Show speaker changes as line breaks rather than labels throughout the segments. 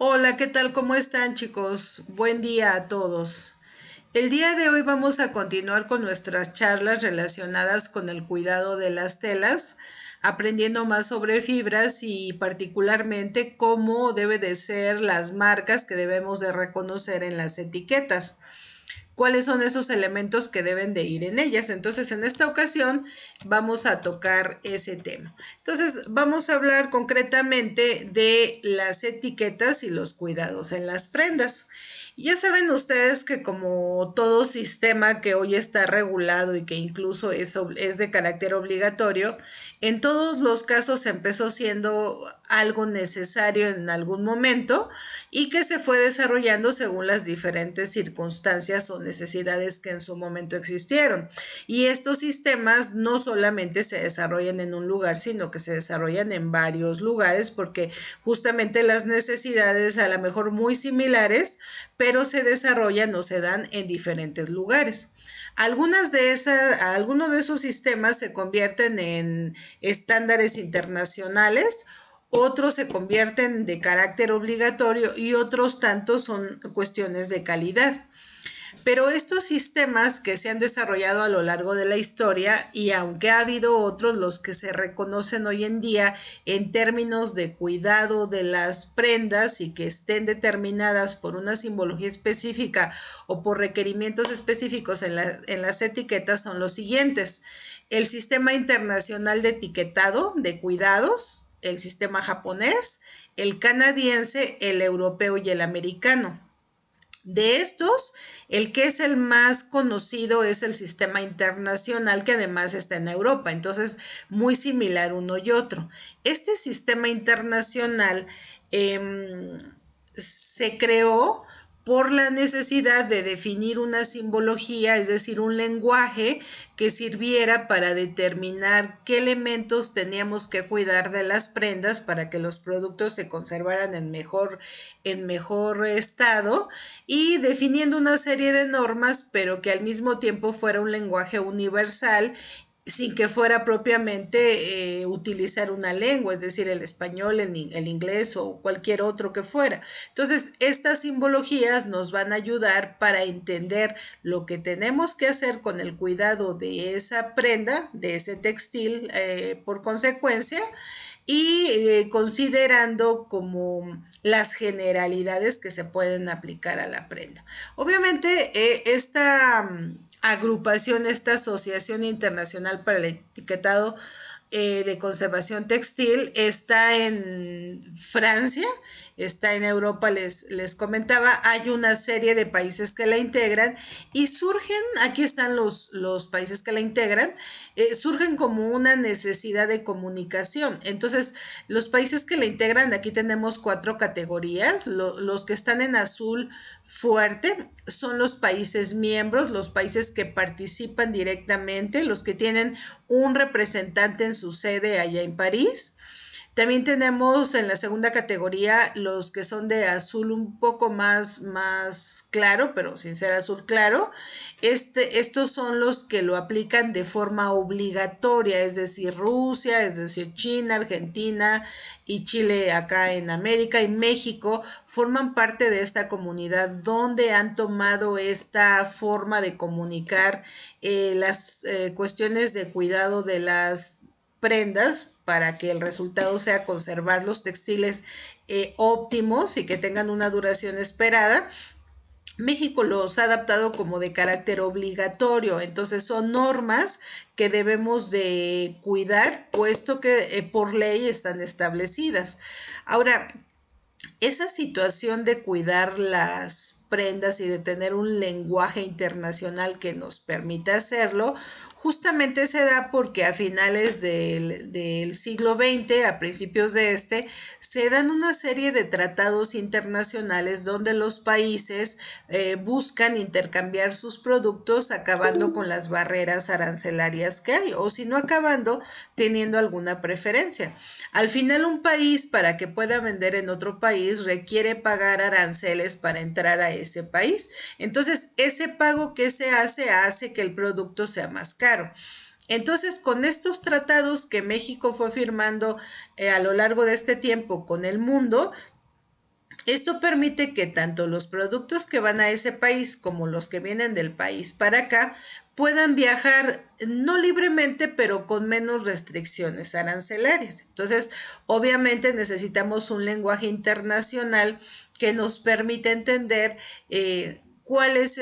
Hola, ¿qué tal? ¿Cómo están, chicos? Buen día a todos. El día de hoy vamos a continuar con nuestras charlas relacionadas con el cuidado de las telas, aprendiendo más sobre fibras y particularmente cómo debe de ser las marcas que debemos de reconocer en las etiquetas. ¿Cuáles son esos elementos que deben de ir en ellas? Entonces, en esta ocasión vamos a tocar ese tema. Entonces, vamos a hablar concretamente de las etiquetas y los cuidados en las prendas. Ya saben ustedes que como todo sistema que hoy está regulado y que incluso es de carácter obligatorio, en todos los casos empezó siendo algo necesario en algún momento y que se fue desarrollando según las diferentes circunstancias o necesidades que en su momento existieron. Y estos sistemas no solamente se desarrollan en un lugar, sino que se desarrollan en varios lugares porque justamente las necesidades a lo mejor muy similares, pero se desarrollan o se dan en diferentes lugares. Algunos de esos sistemas se convierten en estándares internacionales, otros se convierten de carácter obligatorio y otros tantos son cuestiones de calidad. Pero estos sistemas que se han desarrollado a lo largo de la historia, y aunque ha habido otros, los que se reconocen hoy en día en términos de cuidado de las prendas y que estén determinadas por una simbología específica o por requerimientos específicos en las etiquetas, son los siguientes: el Sistema Internacional de Etiquetado de Cuidados, el sistema japonés, el canadiense, el europeo y el americano. De estos, el que es el más conocido es el sistema internacional, que además está en Europa, entonces muy similar uno y otro. Este sistema internacional se creó por la necesidad de definir una simbología, es decir, un lenguaje que sirviera para determinar qué elementos teníamos que cuidar de las prendas para que los productos se conservaran en mejor estado, y definiendo una serie de normas, pero que al mismo tiempo fuera un lenguaje universal sin que fuera propiamente utilizar una lengua, es decir, el español, el inglés o cualquier otro que fuera. Entonces, estas simbologías nos van a ayudar para entender lo que tenemos que hacer con el cuidado de esa prenda, de ese textil, por consecuencia, y considerando como las generalidades que se pueden aplicar a la prenda. Obviamente, esta agrupación, esta Asociación Internacional para el Etiquetado de Conservación Textil, está en Francia, está en Europa, les comentaba, hay una serie de países que la integran y surgen, aquí están los países que la integran, surgen como una necesidad de comunicación. Entonces, los países que la integran, aquí tenemos 4 categorías. Los que están en azul fuerte son los países miembros, los países que participan directamente, los que tienen un representante en su sede allá en París. También tenemos en la segunda categoría los que son de azul un poco más claro, pero sin ser azul claro. Estos son los que lo aplican de forma obligatoria, es decir, Rusia, es decir, China, Argentina y Chile acá en América, y México forman parte de esta comunidad donde han tomado esta forma de comunicar las cuestiones de cuidado de las prendas para que el resultado sea conservar los textiles óptimos y que tengan una duración esperada. México los ha adaptado como de carácter obligatorio, entonces son normas que debemos de cuidar, puesto que por ley están establecidas. Ahora, esa situación de cuidar las prendas y de tener un lenguaje internacional que nos permita hacerlo, justamente se da porque a finales del siglo XX, a principios de se dan una serie de tratados internacionales donde los países buscan intercambiar sus productos, acabando con las barreras arancelarias que hay, o si no acabando, teniendo alguna preferencia. Al final, un país, para que pueda vender en otro país, requiere pagar aranceles para entrar a ese país. Entonces, ese pago que se hace que el producto sea más caro. Entonces, con estos tratados que México fue firmando a lo largo de este tiempo con el mundo, Esto permite que tanto los productos que van a ese país como los que vienen del país para acá puedan viajar no libremente, pero con menos restricciones arancelarias. Entonces, obviamente necesitamos un lenguaje internacional que nos permita entender cuáles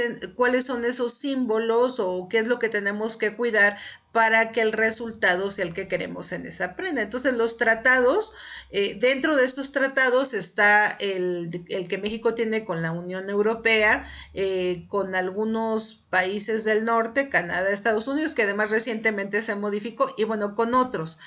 son esos símbolos o qué es lo que tenemos que cuidar para que el resultado sea el que queremos en esa prenda. Entonces, los tratados, dentro de estos tratados está el que México tiene con la Unión Europea, con algunos países del norte, Canadá, Estados Unidos, que además recientemente se modificó, y bueno, con otros.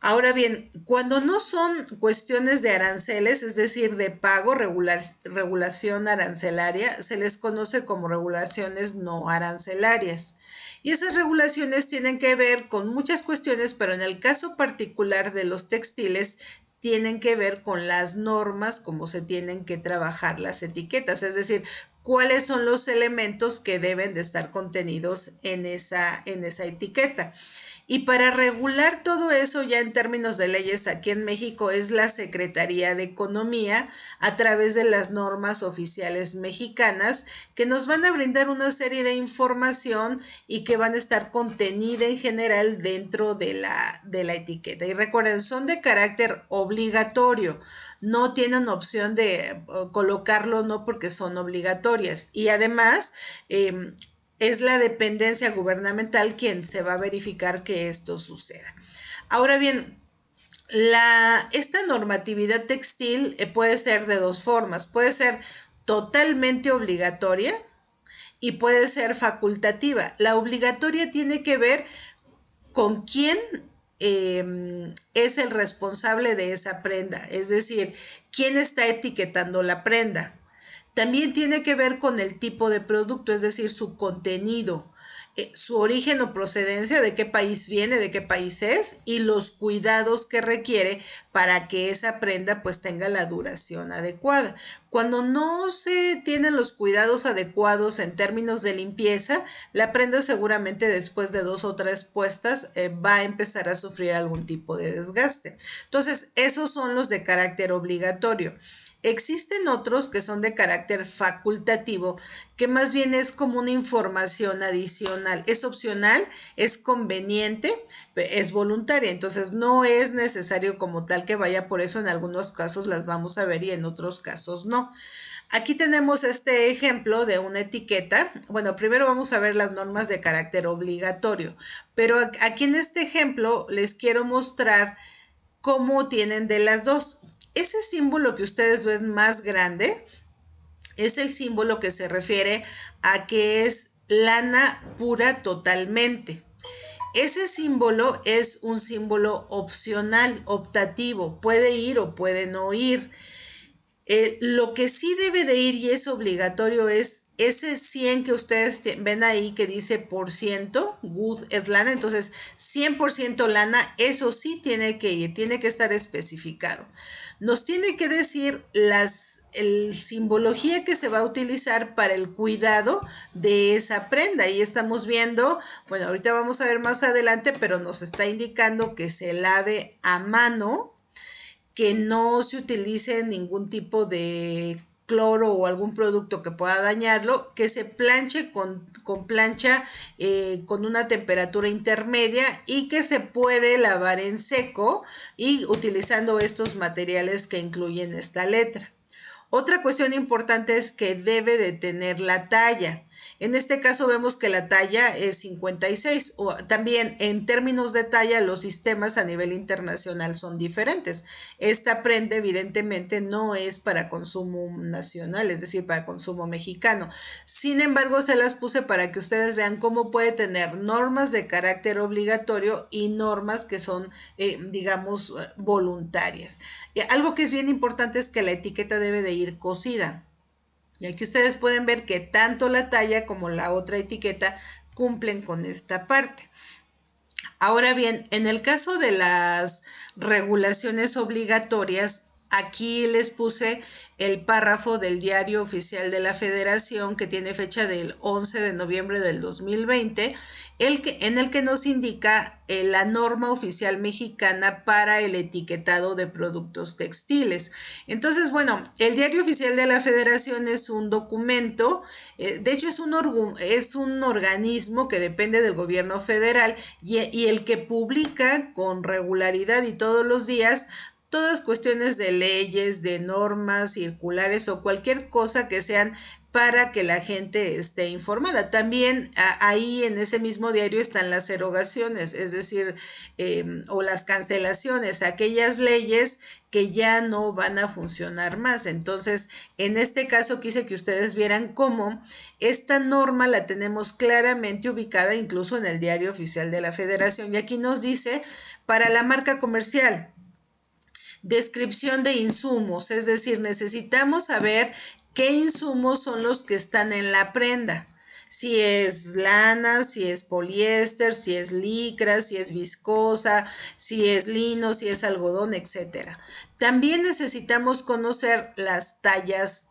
Ahora bien, cuando no son cuestiones de aranceles, es decir, de pago, regulación arancelaria, se les conoce como regulaciones no arancelarias. Y esas regulaciones tienen que ver con muchas cuestiones, pero en el caso particular de los textiles, tienen que ver con las normas, cómo se tienen que trabajar las etiquetas, es decir, cuáles son los elementos que deben de estar contenidos en esa etiqueta. Y para regular todo eso ya en términos de leyes aquí en México es la Secretaría de Economía a través de las normas oficiales mexicanas que nos van a brindar una serie de información y que van a estar contenida en general dentro de la etiqueta. Y recuerden, son de carácter obligatorio, no tienen opción de colocarlo no porque son obligatorias. Y además, es la dependencia gubernamental quien se va a verificar que esto suceda. Ahora bien, esta normatividad textil puede ser de dos formas. Puede ser totalmente obligatoria y puede ser facultativa. La obligatoria tiene que ver con quién es el responsable de esa prenda, es decir, quién está etiquetando la prenda. También tiene que ver con el tipo de producto, es decir, su contenido, su origen o procedencia, de qué país viene, de qué país es y los cuidados que requiere para que esa prenda pues tenga la duración adecuada. Cuando no se tienen los cuidados adecuados en términos de limpieza, la prenda seguramente después de 2 o 3 puestas va a empezar a sufrir algún tipo de desgaste. Entonces, esos son los de carácter obligatorio. Existen otros que son de carácter facultativo, que más bien es como una información adicional. Es opcional, es conveniente, es voluntaria, entonces no es necesario como tal que vaya, por eso en algunos casos las vamos a ver y en otros casos no. Aquí tenemos este ejemplo de una etiqueta. Bueno, primero vamos a ver las normas de carácter obligatorio, pero aquí en este ejemplo les quiero mostrar cómo tienen de las dos. Ese símbolo que ustedes ven más grande es el símbolo que se refiere a que es lana pura totalmente. Ese símbolo es un símbolo opcional, optativo, puede ir o puede no ir. Lo que sí debe de ir y es obligatorio es ese 100 que ustedes ven ahí que dice por ciento, wool es lana, entonces 100% lana, eso sí tiene que ir, tiene que estar especificado. Nos tiene que decir el simbología que se va a utilizar para el cuidado de esa prenda. Y estamos viendo, bueno, ahorita vamos a ver más adelante, pero nos está indicando que se lave a mano, que no se utilice ningún tipo de cloro o algún producto que pueda dañarlo, que se planche con plancha con una temperatura intermedia y que se puede lavar en seco y utilizando estos materiales que incluyen esta letra. Otra cuestión importante es que debe de tener la talla. En este caso vemos que la talla es 56. También en términos de talla los sistemas a nivel internacional son diferentes. Esta prenda evidentemente no es para consumo nacional, es decir, para consumo mexicano. Sin embargo, se las puse para que ustedes vean cómo puede tener normas de carácter obligatorio y normas que son, digamos, voluntarias. Algo que es bien importante es que la etiqueta debe de ir cosida. Y aquí ustedes pueden ver que tanto la talla como la otra etiqueta cumplen con esta parte. Ahora bien, en el caso de las regulaciones obligatorias, Aquí les puse el párrafo del Diario Oficial de la Federación, que tiene fecha del 11 de noviembre del 2020, en el que nos indica la norma oficial mexicana para el etiquetado de productos textiles. Entonces, bueno, el Diario Oficial de la Federación es un documento, de hecho es un organismo que depende del gobierno federal y el que publica con regularidad y todos los días todas cuestiones de leyes, de normas circulares o cualquier cosa que sean para que la gente esté informada. También ahí en ese mismo diario están las erogaciones, es decir, o las cancelaciones, aquellas leyes que ya no van a funcionar más. Entonces, en este caso quise que ustedes vieran cómo esta norma la tenemos claramente ubicada incluso en el Diario Oficial de la Federación. Y aquí nos dice, para la marca comercial, descripción de insumos, es decir, necesitamos saber qué insumos son los que están en la prenda. Si es lana, si es poliéster, si es licra, si es viscosa, si es lino, si es algodón, etc. También necesitamos conocer las tallas,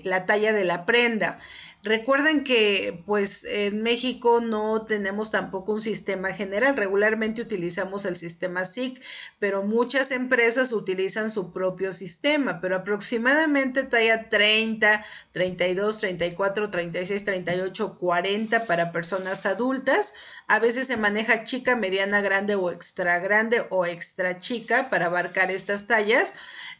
la talla de la prenda. Recuerden que pues en México no tenemos tampoco un sistema general, regularmente utilizamos el sistema SIC, pero muchas empresas utilizan su propio sistema, pero aproximadamente talla 30, 32, 34, 36, 38, 40 para personas adultas. A veces se maneja chica, mediana, grande o extra chica para abarcar estas tallas.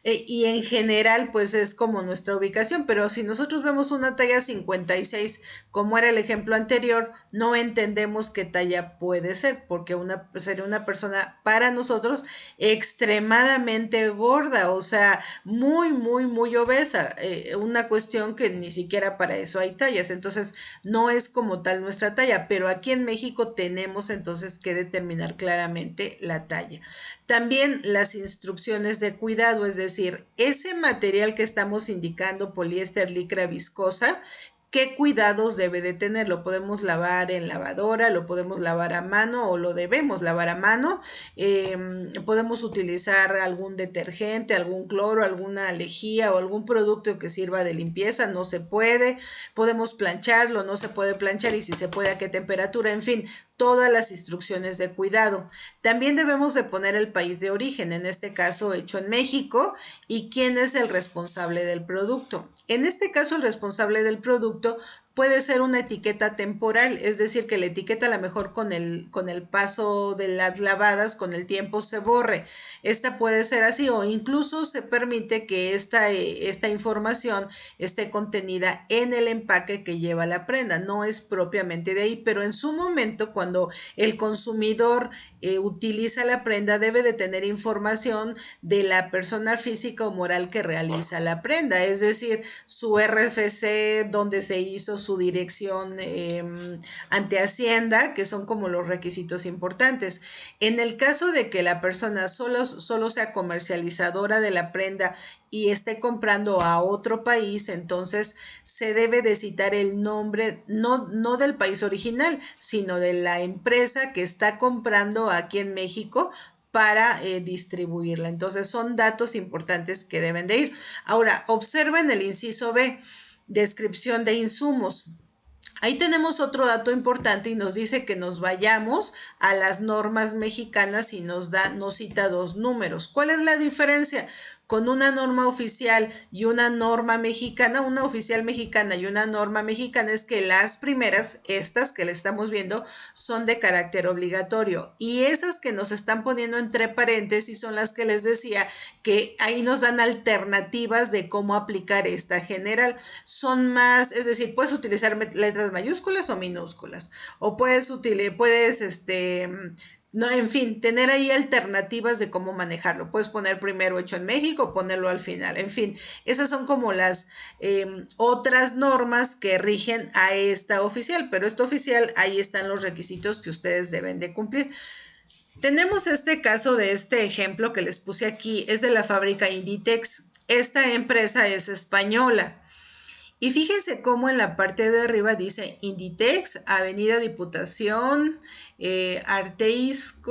Y en general pues es como nuestra ubicación, pero si nosotros vemos una talla 56 como era el ejemplo anterior, no entendemos qué talla puede ser, porque sería una persona para nosotros extremadamente gorda, o sea, muy, muy, muy obesa, una cuestión que ni siquiera para eso hay tallas, entonces no es como tal nuestra talla, pero aquí en México tenemos entonces que determinar claramente la talla. También las instrucciones de cuidado, es decir, ese material que estamos indicando, poliéster, licra, viscosa, ¿qué cuidados debe de tener? Lo podemos lavar en lavadora, lo podemos lavar a mano o lo debemos lavar a mano. Podemos utilizar algún detergente, algún cloro, alguna lejía o algún producto que sirva de limpieza. No se puede. Podemos plancharlo, no se puede planchar y si se puede a qué temperatura. En fin, todas las instrucciones de cuidado. También debemos de poner el país de origen, en este caso hecho en México, y quién es el responsable del producto. En este caso, el responsable del producto puede ser una etiqueta temporal, es decir, que la etiqueta a lo mejor con el paso de las lavadas, con el tiempo se borre. Esta puede ser así o incluso se permite que esta información esté contenida en el empaque que lleva la prenda. No es propiamente de ahí, pero en su momento cuando el consumidor utiliza la prenda debe de tener información de la persona física o moral que realiza la prenda, es decir, su RFC, donde se hizo su dirección ante Hacienda, que son como los requisitos importantes. En el caso de que la persona solo sea comercializadora de la prenda y esté comprando a otro país, entonces se debe de citar el nombre, no del país original, sino de la empresa que está comprando aquí en México para distribuirla. Entonces son datos importantes que deben de ir. Ahora, observen el inciso B, descripción de insumos. Ahí tenemos otro dato importante y nos dice que nos vayamos a las normas mexicanas y nos cita dos números. ¿Cuál es la diferencia? Con una norma oficial y una norma mexicana, una oficial mexicana y una norma mexicana es que las primeras, estas que le estamos viendo, son de carácter obligatorio y esas que nos están poniendo entre paréntesis son las que les decía que ahí nos dan alternativas de cómo aplicar esta general. Son más, es decir, puedes utilizar letras mayúsculas o minúsculas o puedes no, en fin, tener ahí alternativas de cómo manejarlo. Puedes poner primero hecho en México o ponerlo al final. En fin, esas son como las otras normas que rigen a esta oficial, pero esta oficial, ahí están los requisitos que ustedes deben de cumplir. Tenemos este caso de este ejemplo que les puse aquí, es de la fábrica Inditex. Esta empresa es española. Y fíjense cómo en la parte de arriba dice Inditex, Avenida Diputación, Arteizo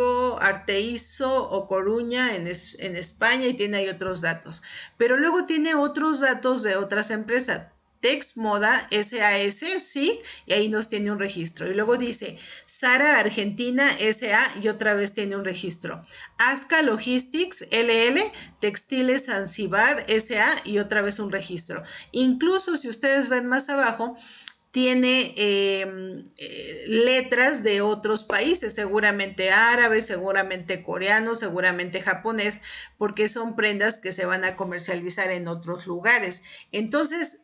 o Coruña en España, y tiene ahí otros datos. Pero luego tiene otros datos de otras empresas. Tex Moda SAS, sí, y ahí nos tiene un registro. Y luego dice Zara Argentina SA y otra vez tiene un registro. Asca Logistics LL, Textiles Zanzibar SA y otra vez un registro. Incluso si ustedes ven más abajo, tiene letras de otros países, seguramente árabes, seguramente coreanos, seguramente japonés, porque son prendas que se van a comercializar en otros lugares. Entonces,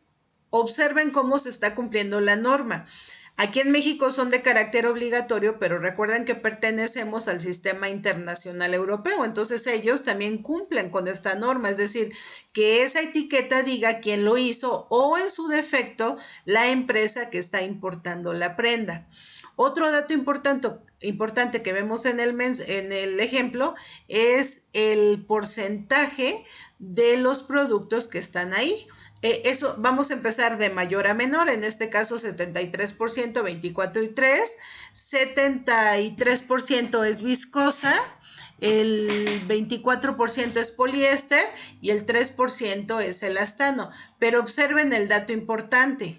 observen cómo se está cumpliendo la norma. Aquí en México son de carácter obligatorio, pero recuerden que pertenecemos al sistema internacional europeo, entonces ellos también cumplen con esta norma, es decir, que esa etiqueta diga quién lo hizo o en su defecto la empresa que está importando la prenda. Otro dato importante que vemos en el ejemplo es el porcentaje de los productos que están ahí. Eso vamos a empezar de mayor a menor, en este caso 73%, 24 y 3, 73% es viscosa, el 24% es poliéster y el 3% es elastano. Pero observen el dato importante.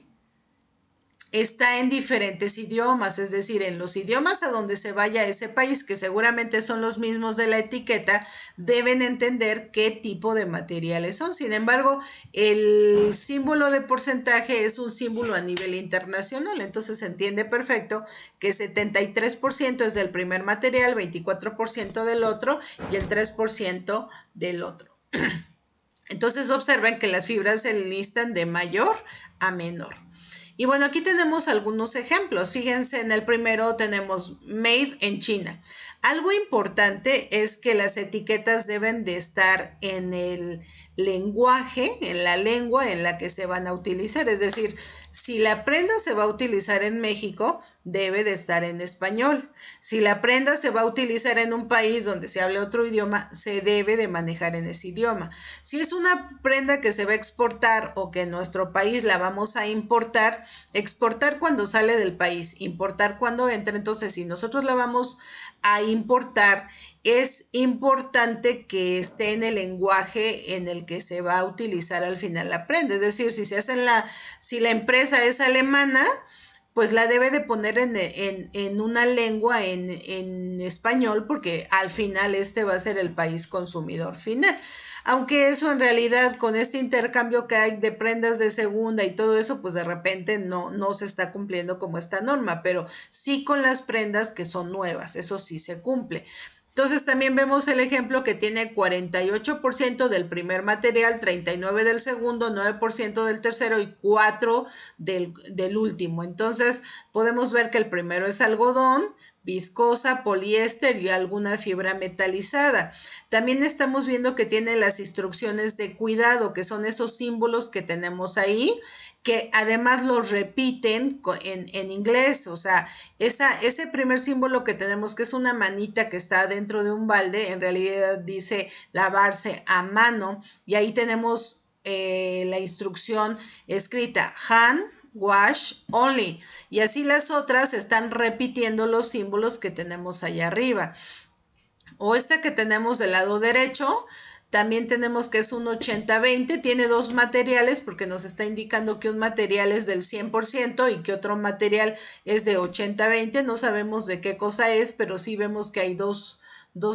Está en diferentes idiomas, es decir, en los idiomas a donde se vaya ese país, que seguramente son los mismos de la etiqueta, deben entender qué tipo de materiales son. Sin embargo, el símbolo de porcentaje es un símbolo a nivel internacional, entonces se entiende perfecto que 73% es del primer material, 24% del otro y el 3% del otro. Entonces observen que las fibras se listan de mayor a menor. Y bueno, aquí tenemos algunos ejemplos. Fíjense, en el primero tenemos Made in China. Algo importante es que las etiquetas deben de estar en el lenguaje, en la lengua en la que se van a utilizar. Es decir, si la prenda se va a utilizar en México, debe de estar en español. Si la prenda se va a utilizar en un país donde se hable otro idioma, se debe de manejar en ese idioma. Si es una prenda que se va a exportar o que en nuestro país la vamos a importar, exportar cuando sale del país, importar cuando entra. Entonces, si nosotros la vamos a importar, es importante que esté en el lenguaje en el que se va a utilizar al final la prenda. Es decir, si la empresa es alemana, pues la debe de poner en una lengua en español, porque al final este va a ser el país consumidor final. Aunque eso en realidad con este intercambio que hay de prendas de segunda y todo eso, pues de repente no se está cumpliendo como esta norma, pero sí con las prendas que son nuevas, eso sí se cumple. Entonces también vemos el ejemplo que tiene 48% del primer material, 39% del segundo, 9% del tercero y 4% del último. Entonces podemos ver que el primero es algodón, viscosa, poliéster y alguna fibra metalizada. También estamos viendo que tiene las instrucciones de cuidado, que son esos símbolos que tenemos ahí, que además los repiten en inglés. O sea, ese primer símbolo que tenemos, que es una manita que está dentro de un balde, en realidad dice lavarse a mano, y ahí tenemos la instrucción escrita hand wash only, y así las otras están repitiendo los símbolos que tenemos allá arriba. O esta que tenemos del lado derecho, también tenemos que es un 80-20, tiene dos materiales porque nos está indicando que un material es del 100% y que otro material es de 80-20, no sabemos de qué cosa es, pero sí vemos que hay dos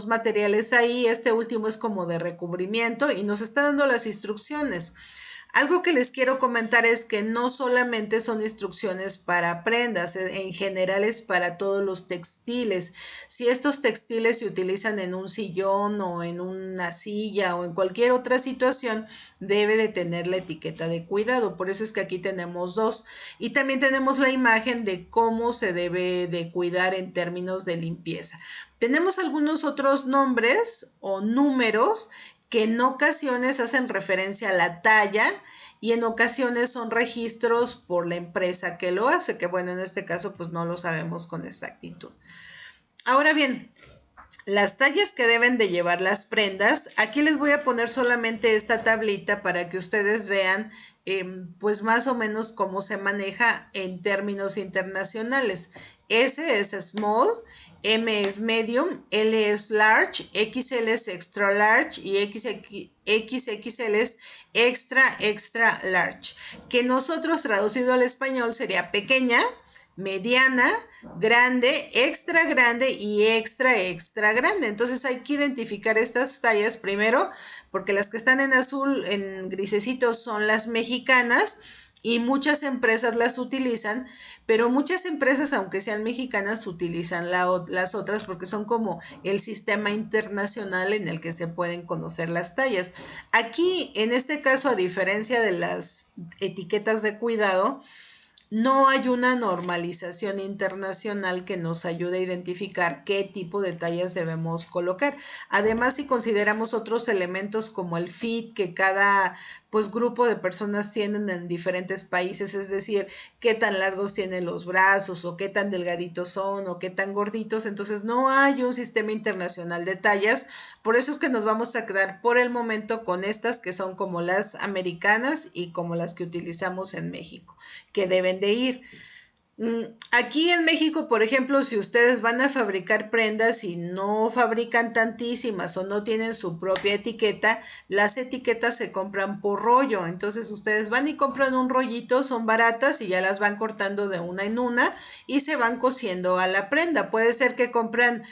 materiales ahí. Este último es como de recubrimiento y nos está dando las instrucciones. Algo que les quiero comentar es que no solamente son instrucciones para prendas, en general es para todos los textiles. Si estos textiles se utilizan en un sillón o en una silla o en cualquier otra situación, debe de tener la etiqueta de cuidado. Por eso es que aquí tenemos dos. Y también tenemos la imagen de cómo se debe de cuidar en términos de limpieza. Tenemos algunos otros nombres o números que en ocasiones hacen referencia a la talla y en ocasiones son registros por la empresa que lo hace, que bueno, en este caso pues no lo sabemos con exactitud. Ahora bien, las tallas que deben de llevar las prendas. Aquí les voy a poner solamente esta tablita para que ustedes vean pues más o menos cómo se maneja en términos internacionales. S es small, M es medium, L es large, XL es extra large y XXL es extra large, que nosotros traducido al español sería pequeña, mediana, grande, extra grande y extra grande. Entonces hay que identificar estas tallas primero, porque las que están en azul, en grisecito, son las mexicanas y muchas empresas las utilizan, pero muchas empresas, aunque sean mexicanas, utilizan las otras porque son como el sistema internacional en el que se pueden conocer las tallas. Aquí, en este caso, a diferencia de las etiquetas de cuidado, no hay una normalización internacional que nos ayude a identificar qué tipo de tallas debemos colocar. Además, si consideramos otros elementos como el fit que cada grupo de personas tienen en diferentes países, es decir, qué tan largos tienen los brazos o qué tan delgaditos son o qué tan gorditos, entonces no hay un sistema internacional de tallas. Por eso es que nos vamos a quedar por el momento con estas que son como las americanas y como las que utilizamos en México, que deben de ir. Aquí en México, por ejemplo, si ustedes van a fabricar prendas y no fabrican tantísimas o no tienen su propia etiqueta, las etiquetas se compran por rollo. Entonces ustedes van y compran un rollito, son baratas y ya las van cortando de una en una y se van cosiendo a la prenda. Puede ser que compren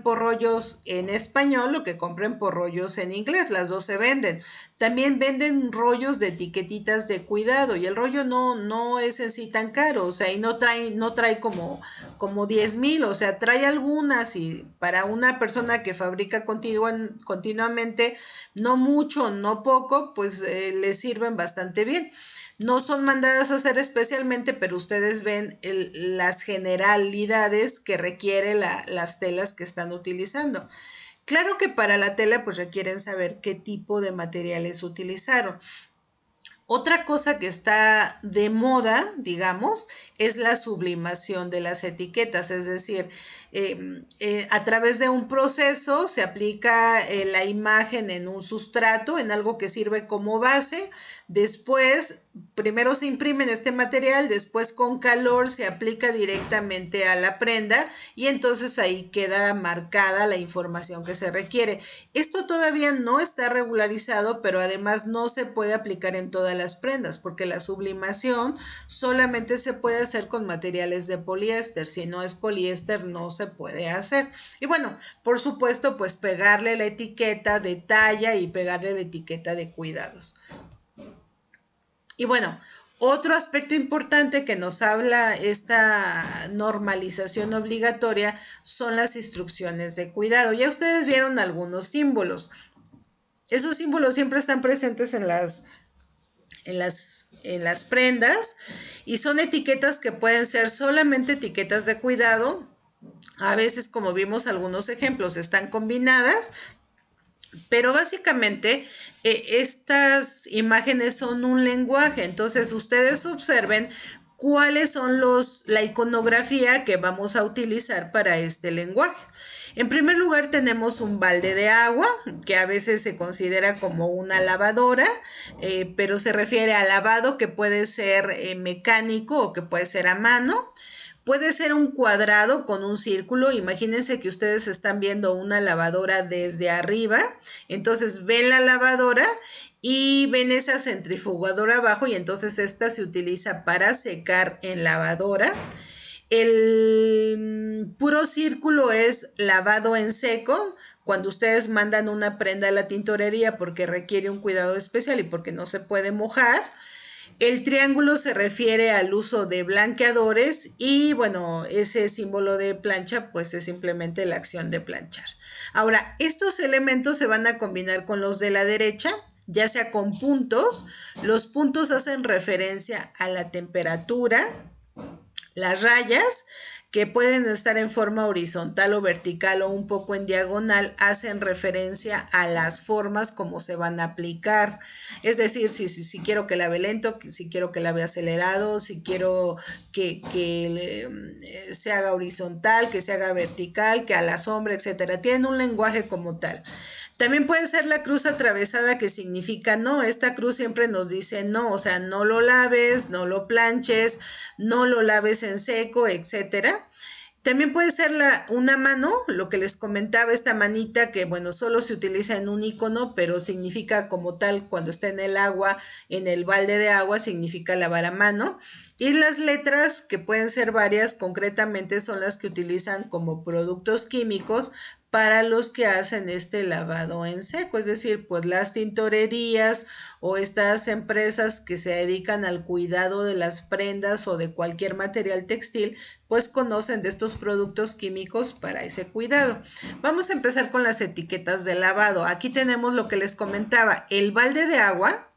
por rollos en español o que compren por rollos en inglés, las dos se venden. También venden rollos de etiquetitas de cuidado y el rollo no es en sí tan caro, o sea, y no trae como 10,000, o sea, trae algunas y para una persona que fabrica continuamente, no mucho, no poco, pues les sirven bastante bien. No son mandadas a hacer especialmente, pero ustedes ven las generalidades que requiere las telas que están utilizando. Claro que para la tela pues requieren saber qué tipo de materiales utilizaron. Otra cosa que está de moda, digamos, es la sublimación de las etiquetas, es decir, a través de un proceso se aplica la imagen en un sustrato, en algo que sirve como base, después, primero se imprime en este material, después con calor se aplica directamente a la prenda y entonces ahí queda marcada la información que se requiere. Esto todavía no está regularizado, pero además no se puede aplicar en todas las prendas, porque la sublimación solamente se puede hacer con materiales de poliéster. Si no es poliéster, no se puede hacer. Y bueno, por supuesto, pues pegarle la etiqueta de talla y pegarle la etiqueta de cuidados. Y bueno, otro aspecto importante que nos habla esta normalización obligatoria son las instrucciones de cuidado. Ya ustedes vieron algunos símbolos. Esos símbolos siempre están presentes en las prendas y son etiquetas que pueden ser solamente etiquetas de cuidado. A veces, como vimos algunos ejemplos, están combinadas, pero básicamente estas imágenes son un lenguaje. Entonces ustedes observen cuáles son la iconografía que vamos a utilizar para este lenguaje. En primer lugar tenemos un balde de agua, que a veces se considera como una lavadora, pero se refiere al lavado que puede ser mecánico o que puede ser a mano. Puede ser un cuadrado con un círculo. Imagínense que ustedes están viendo una lavadora desde arriba. Entonces ven la lavadora y ven esa centrifugadora abajo y entonces esta se utiliza para secar en lavadora. El puro círculo es lavado en seco. Cuando ustedes mandan una prenda a la tintorería porque requiere un cuidado especial y porque no se puede mojar. El triángulo se refiere al uso de blanqueadores y bueno, ese símbolo de plancha pues es simplemente la acción de planchar. Ahora, estos elementos se van a combinar con los de la derecha, ya sea con puntos. Los puntos hacen referencia a la temperatura. Las rayas que pueden estar en forma horizontal o vertical o un poco en diagonal, hacen referencia a las formas como se van a aplicar. Es decir, si quiero que lave lento, si quiero que lave acelerado, si quiero que se haga horizontal, que se haga vertical, que a la sombra, etcétera. Tienen un lenguaje como tal. También puede ser la cruz atravesada, que significa no. Esta cruz siempre nos dice no, o sea, no lo laves, no lo planches, no lo laves en seco, etcétera. También puede ser una mano, lo que les comentaba, esta manita que, bueno, solo se utiliza en un icono, pero significa como tal cuando está en el agua, en el balde de agua, significa lavar a mano. Y las letras, que pueden ser varias, concretamente son las que utilizan como productos químicos para los que hacen este lavado en seco, es decir, pues las tintorerías o estas empresas que se dedican al cuidado de las prendas o de cualquier material textil, pues conocen de estos productos químicos para ese cuidado. Vamos a empezar con las etiquetas de lavado. Aquí tenemos lo que les comentaba, el balde de agua,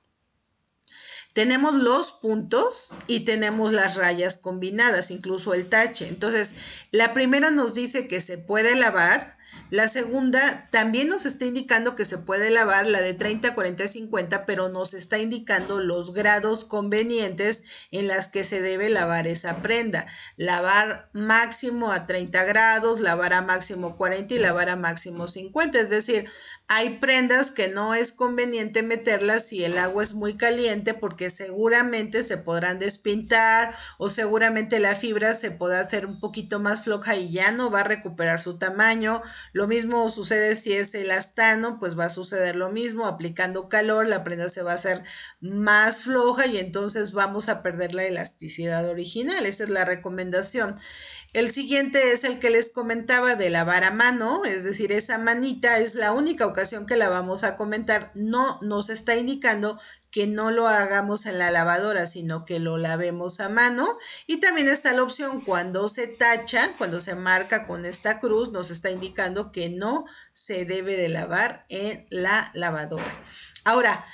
tenemos los puntos y tenemos las rayas combinadas, incluso el tache. Entonces, la primera nos dice que se puede lavar. La segunda también nos está indicando que se puede lavar, la de 30, 40 y 50, pero nos está indicando los grados convenientes en las que se debe lavar esa prenda. Lavar máximo a 30 grados, lavar a máximo 40 y lavar a máximo 50. Es decir, hay prendas que no es conveniente meterlas si el agua es muy caliente, porque seguramente se podrán despintar o seguramente la fibra se podrá hacer un poquito más floja y ya no va a recuperar su tamaño. Lo mismo sucede si es elastano, pues va a suceder lo mismo. Aplicando calor, la prenda se va a hacer más floja y entonces vamos a perder la elasticidad original. Esa es la recomendación. El siguiente es el que les comentaba de lavar a mano, es decir, esa manita es la única ocasión que la vamos a comentar. No nos está indicando que no lo hagamos en la lavadora, sino que lo lavemos a mano. Y también está la opción cuando se tacha, cuando se marca con esta cruz, nos está indicando que no se debe de lavar en la lavadora. Ahora,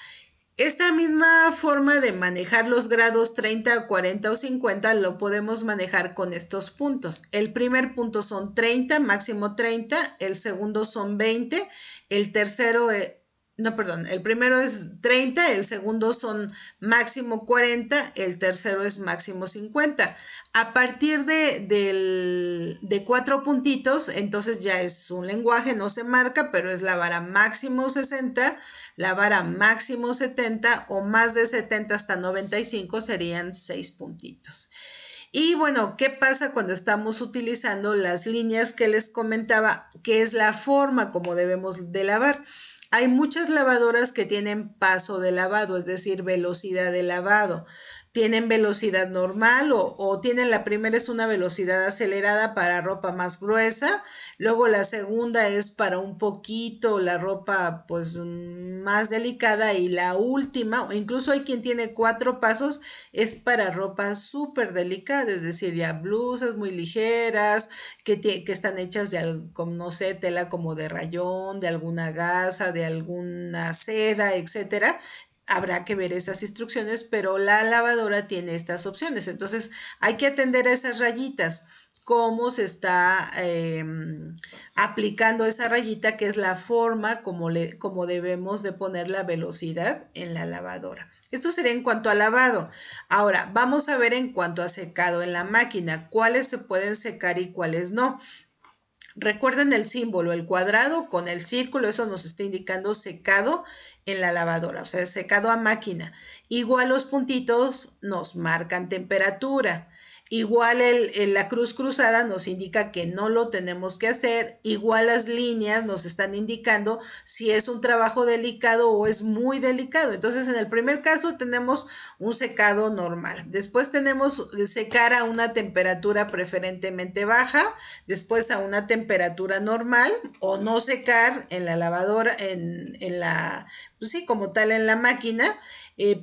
esta misma forma de manejar los grados 30, 40 o 50 lo podemos manejar con estos puntos. El primer punto son 30, máximo 30, el segundo son 20, el tercero el primero es 30, el segundo son máximo 40, el tercero es máximo 50. A partir de 4 puntitos, entonces ya es un lenguaje, no se marca, pero es la vara máximo 60, la vara máximo 70 o más de 70 hasta 95 serían 6 puntitos. Y bueno, ¿qué pasa cuando estamos utilizando las líneas que les comentaba, que es la forma como debemos de lavar? Hay muchas lavadoras que tienen paso de lavado, es decir, velocidad de lavado. Tienen velocidad normal o tienen la primera es una velocidad acelerada para ropa más gruesa, luego la segunda es para un poquito la ropa pues más delicada y la última, o incluso hay quien tiene 4 pasos, es para ropa súper delicada, es decir, ya blusas muy ligeras que están hechas de, no sé, tela como de rayón, de alguna gasa, de alguna seda, etcétera. Habrá que ver esas instrucciones, pero la lavadora tiene estas opciones. Entonces, hay que atender a esas rayitas. Cómo se está aplicando esa rayita, que es la forma como debemos de poner la velocidad en la lavadora. Esto sería en cuanto a lavado. Ahora, vamos a ver en cuanto a secado en la máquina, cuáles se pueden secar y cuáles no. Recuerden el símbolo, el cuadrado con el círculo, eso nos está indicando secado en la lavadora, o sea, secado a máquina. Igual los puntitos nos marcan temperatura. Igual la cruz cruzada nos indica que no lo tenemos que hacer. Igual las líneas nos están indicando si es un trabajo delicado o es muy delicado. Entonces, en el primer caso tenemos un secado normal. Después tenemos secar a una temperatura preferentemente baja. Después a una temperatura normal o no secar en la lavadora, pues sí, como tal en la máquina.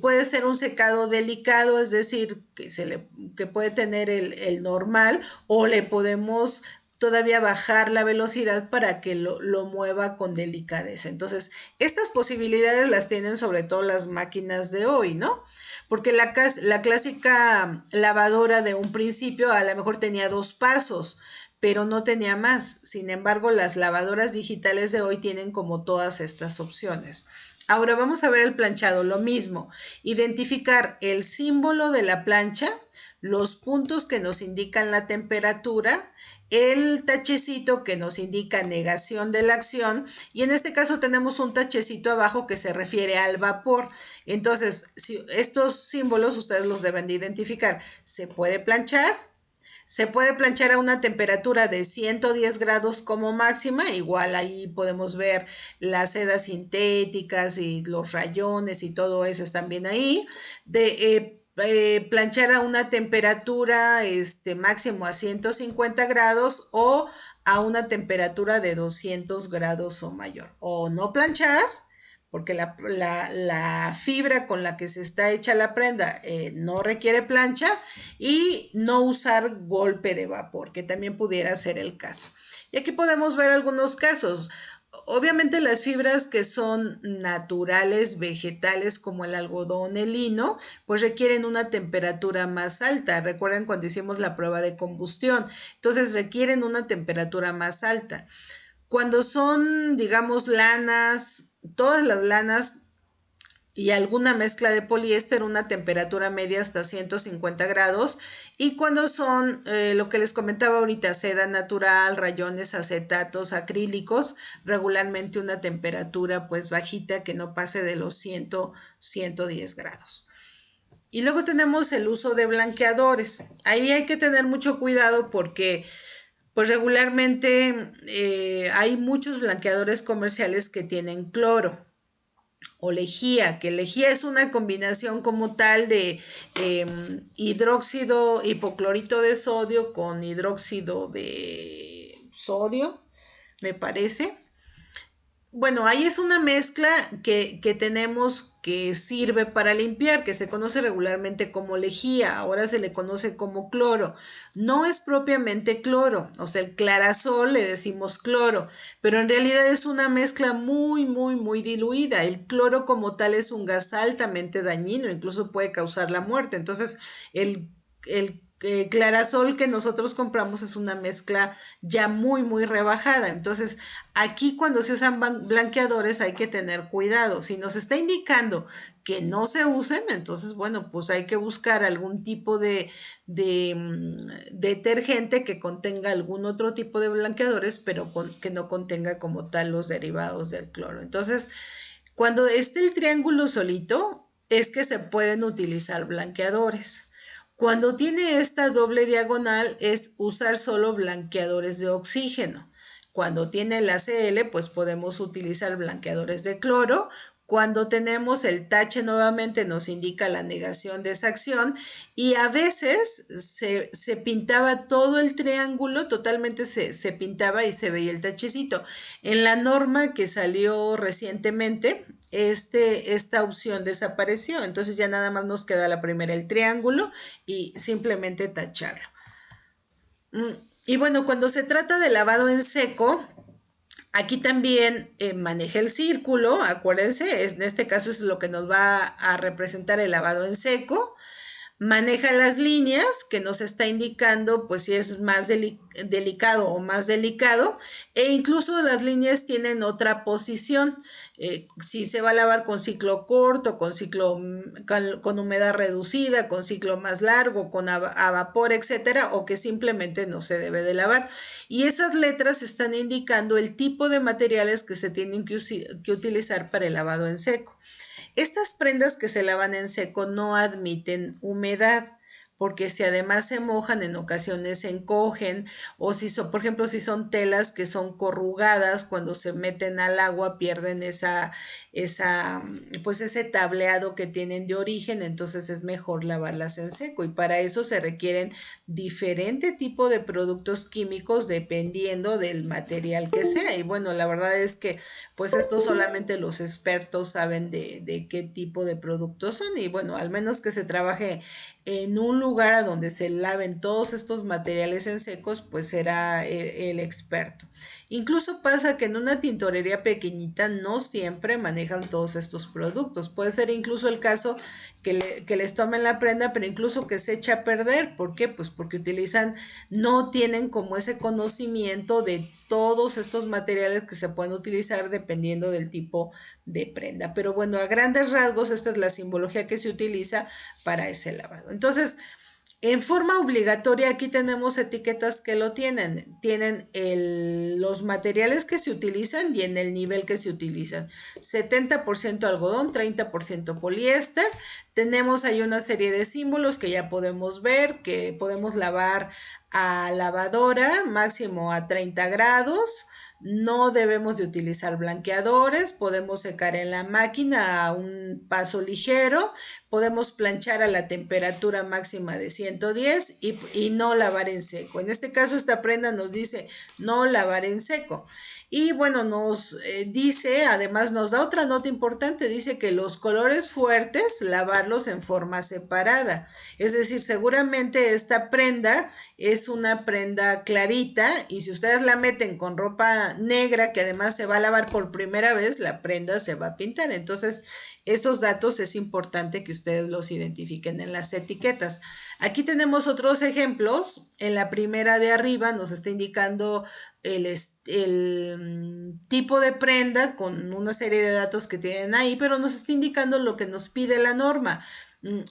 Puede ser un secado delicado, es decir, que puede tener el normal, o le podemos todavía bajar la velocidad para que lo mueva con delicadeza. Entonces, estas posibilidades las tienen sobre todo las máquinas de hoy, ¿no? Porque la clásica lavadora de un principio a lo mejor tenía 2 pasos, pero no tenía más. Sin embargo, las lavadoras digitales de hoy tienen como todas estas opciones. Ahora vamos a ver el planchado, lo mismo. Identificar el símbolo de la plancha, los puntos que nos indican la temperatura, el tachecito que nos indica negación de la acción, y en este caso tenemos un tachecito abajo que se refiere al vapor. Entonces, si estos símbolos ustedes los deben de identificar. Se puede planchar a una temperatura de 110 grados como máxima, igual ahí podemos ver las sedas sintéticas y los rayones y todo eso están bien ahí. Planchar a una temperatura máximo a 150 grados o a una temperatura de 200 grados o mayor. O no planchar, porque la fibra con la que se está hecha la prenda no requiere plancha, y no usar golpe de vapor, que también pudiera ser el caso. Y aquí podemos ver algunos casos. Obviamente las fibras que son naturales, vegetales, como el algodón, el lino, pues requieren una temperatura más alta. Recuerden cuando hicimos la prueba de combustión. Entonces requieren una temperatura más alta. Cuando son, digamos, lanas, todas las lanas y alguna mezcla de poliéster, una temperatura media hasta 150 grados. Y cuando son lo que les comentaba ahorita, seda natural, rayones, acetatos, acrílicos, regularmente una temperatura pues bajita, que no pase de los 110 grados. Y luego tenemos el uso de blanqueadores. Ahí hay que tener mucho cuidado porque pues regularmente hay muchos blanqueadores comerciales que tienen cloro o lejía, que lejía es una combinación como tal de hidróxido, hipoclorito de sodio con hidróxido de sodio, me parece. Bueno, ahí es una mezcla que tenemos que sirve para limpiar, que se conoce regularmente como lejía, ahora se le conoce como cloro. No es propiamente cloro, o sea, el clarasol le decimos cloro, pero en realidad es una mezcla muy, muy, muy diluida. El cloro como tal es un gas altamente dañino, incluso puede causar la muerte. Entonces, el clarasol que nosotros compramos es una mezcla ya muy, muy rebajada. Entonces, aquí cuando se usan blanqueadores hay que tener cuidado. Si nos está indicando que no se usen, entonces, bueno, pues hay que buscar algún tipo de detergente que contenga algún otro tipo de blanqueadores, pero que no contenga como tal los derivados del cloro. Entonces, cuando esté el triángulo solito, es que se pueden utilizar blanqueadores. Cuando tiene esta doble diagonal es usar solo blanqueadores de oxígeno. Cuando tiene el ACL, pues podemos utilizar blanqueadores de cloro. Cuando tenemos el tache nuevamente nos indica la negación de esa acción, y a veces se pintaba todo el triángulo, totalmente se pintaba y se veía el tachecito. En la norma que salió recientemente, esta opción desapareció, entonces ya nada más nos queda la primera, el triángulo, y simplemente tacharlo. Y bueno, cuando se trata de lavado en seco, aquí también maneja el círculo, acuérdense, en este caso es lo que nos va a representar el lavado en seco. Maneja las líneas que nos está indicando pues si es más delicado o más delicado, e incluso las líneas tienen otra posición, si se va a lavar con ciclo corto, con humedad reducida, con ciclo más largo, a vapor, etcétera, o que simplemente no se debe de lavar. Y esas letras están indicando el tipo de materiales que se tienen que utilizar para el lavado en seco. Estas prendas que se lavan en seco no admiten humedad, porque si además se mojan, en ocasiones se encogen, o si son, por ejemplo, si son telas que son corrugadas, cuando se meten al agua pierden pues ese tableado que tienen de origen, entonces es mejor lavarlas en seco, y para eso se requieren diferente tipo de productos químicos dependiendo del material que sea. Y bueno, la verdad es que pues esto solamente los expertos saben de qué tipo de productos son, y bueno, al menos que se trabaje en un lugar a donde se laven todos estos materiales en secos, pues será el experto. Incluso pasa que en una tintorería pequeñita no siempre manejan todos estos productos. Puede ser incluso el caso que les tomen la prenda, pero incluso que se echa a perder. ¿Por qué? Pues porque no tienen como ese conocimiento de todos estos materiales que se pueden utilizar dependiendo del tipo de prenda. Pero bueno, a grandes rasgos, esta es la simbología que se utiliza para ese lavado. Entonces, en forma obligatoria aquí tenemos etiquetas que lo tienen. Tienen los materiales que se utilizan y en el nivel que se utilizan. 70% algodón, 30% poliéster. Tenemos ahí una serie de símbolos que ya podemos ver, que podemos lavar a lavadora, máximo a 30 grados. No debemos de utilizar blanqueadores, podemos secar en la máquina a un paso ligero, podemos planchar a la temperatura máxima de 110 y no lavar en seco. En este caso esta prenda nos dice no lavar en seco. Y bueno, nos dice, además nos da otra nota importante, dice que los colores fuertes, lavarlos en forma separada. Es decir, seguramente esta prenda es una prenda clarita y si ustedes la meten con ropa negra, que además se va a lavar por primera vez, la prenda se va a pintar. Entonces, esos datos es importante que ustedes los identifiquen en las etiquetas. Aquí tenemos otros ejemplos. En la primera de arriba nos está indicando el tipo de prenda con una serie de datos que tienen ahí, pero nos está indicando lo que nos pide la norma.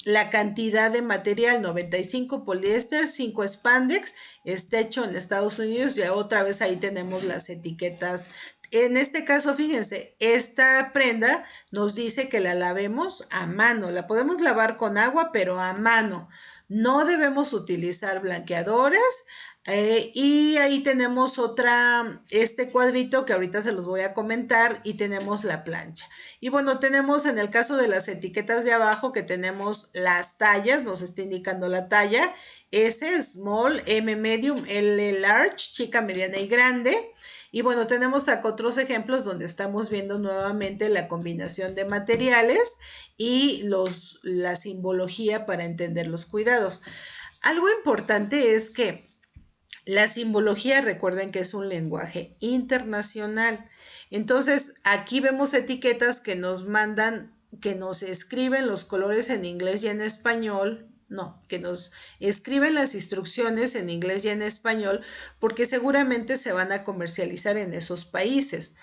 La cantidad de material, 95 poliéster, 5 spandex, está hecho en Estados Unidos. Ya otra vez ahí tenemos las etiquetas. En este caso, fíjense, esta prenda nos dice que la lavemos a mano. La podemos lavar con agua, pero a mano. No debemos utilizar blanqueadores. Y ahí tenemos este cuadrito que ahorita se los voy a comentar y tenemos la plancha. Y bueno, tenemos en el caso de las etiquetas de abajo que tenemos las tallas, nos está indicando la talla S, small, M, medium, L, large, chica, mediana y grande. Y bueno, tenemos acá otros ejemplos donde estamos viendo nuevamente la combinación de materiales y la simbología para entender los cuidados. Algo importante es que la simbología, recuerden que es un lenguaje internacional. Entonces, aquí vemos etiquetas que nos mandan, que nos escriben los colores en inglés y en español. No, que nos escriben las instrucciones en inglés y en español, porque seguramente se van a comercializar en esos países.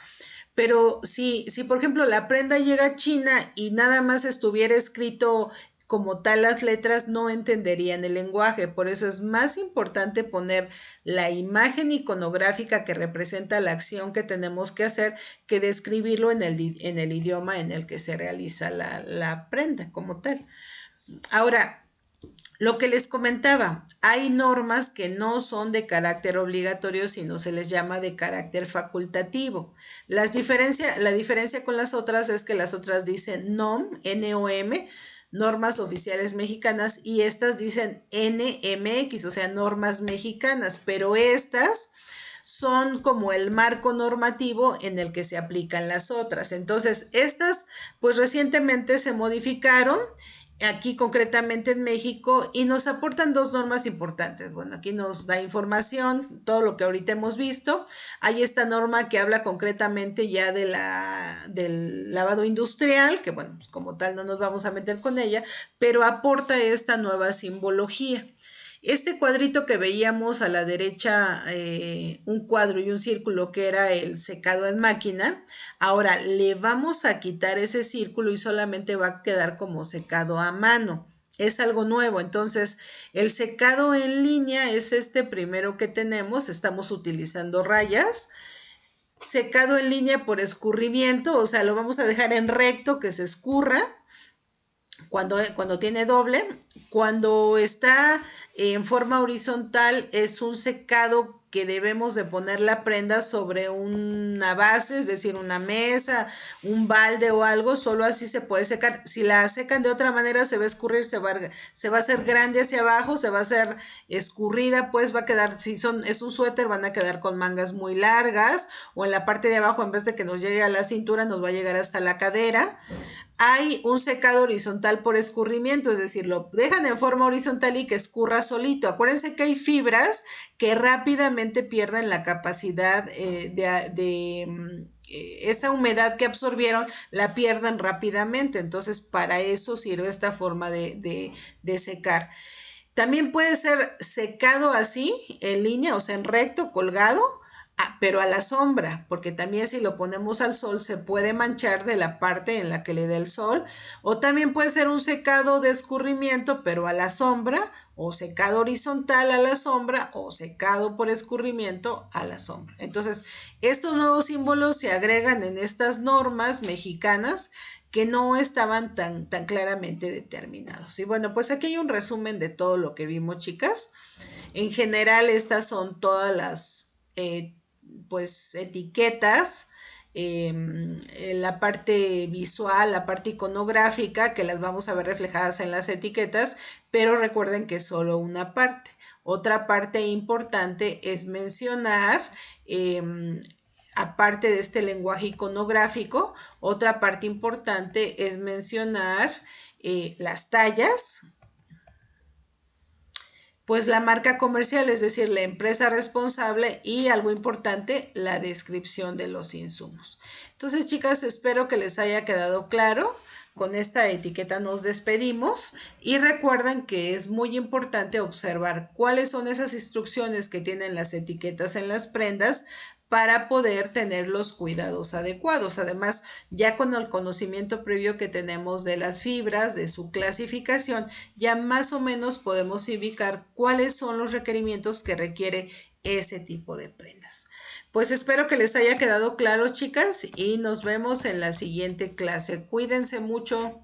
Pero si por ejemplo, la prenda llega a China y nada más estuviera escrito como tal las letras, no entenderían el lenguaje. Por eso es más importante poner la imagen iconográfica que representa la acción que tenemos que hacer que describirlo en el idioma en el que se realiza la prenda como tal. Ahora, lo que les comentaba, hay normas que no son de carácter obligatorio, sino se les llama de carácter facultativo. La diferencia con las otras es que las otras dicen NOM, N-O-M, normas oficiales mexicanas, y estas dicen NMX, o sea, normas mexicanas, pero estas son como el marco normativo en el que se aplican las otras. Entonces, estas pues recientemente se modificaron aquí concretamente en México y nos aportan dos normas importantes. Bueno, aquí nos da información, todo lo que ahorita hemos visto. Hay esta norma que habla concretamente ya del lavado industrial, que bueno, pues como tal no nos vamos a meter con ella, pero aporta esta nueva simbología. Este cuadrito que veíamos a la derecha, un cuadro y un círculo que era el secado en máquina, ahora le vamos a quitar ese círculo y solamente va a quedar como secado a mano. Es algo nuevo, entonces el secado en línea es este primero que tenemos, estamos utilizando rayas. Secado en línea por escurrimiento, o sea, lo vamos a dejar en recto que se escurra. Cuando tiene doble, cuando está en forma horizontal es un secado que debemos de poner la prenda sobre una base, es decir, una mesa, un balde o algo, solo así se puede secar. Si la secan de otra manera se va a escurrir, se va a hacer grande hacia abajo, se va a hacer escurrida, pues va a quedar, es un suéter, van a quedar con mangas muy largas, o en la parte de abajo en vez de que nos llegue a la cintura nos va a llegar hasta la cadera. hay un secado horizontal por escurrimiento, es decir, lo dejan en forma horizontal y que escurra solito. Acuérdense que hay fibras que rápidamente pierden la capacidad esa humedad que absorbieron, la pierden rápidamente. Entonces, para eso sirve esta forma de secar. También puede ser secado así, en línea, o sea, en recto, colgado, pero a la sombra, porque también si lo ponemos al sol se puede manchar de la parte en la que le dé el sol, o también puede ser un secado de escurrimiento, pero a la sombra, o secado horizontal a la sombra, o secado por escurrimiento a la sombra. Entonces, estos nuevos símbolos se agregan en estas normas mexicanas que no estaban tan claramente determinados. Y bueno, pues aquí hay un resumen de todo lo que vimos, chicas. En general, estas son todas las pues etiquetas, la parte visual, la parte iconográfica, que las vamos a ver reflejadas en las etiquetas, pero recuerden que es solo una parte. Otra parte importante es mencionar, aparte de este lenguaje iconográfico, otra parte importante es mencionar las tallas, pues la marca comercial, es decir, la empresa responsable y algo importante, la descripción de los insumos. Entonces, chicas, espero que les haya quedado claro. Con esta etiqueta nos despedimos y recuerden que es muy importante observar cuáles son esas instrucciones que tienen las etiquetas en las prendas para poder tener los cuidados adecuados. Además, ya con el conocimiento previo que tenemos de las fibras, de su clasificación, ya más o menos podemos ubicar cuáles son los requerimientos que requiere ese tipo de prendas. Pues espero que les haya quedado claro, chicas, y nos vemos en la siguiente clase. Cuídense mucho.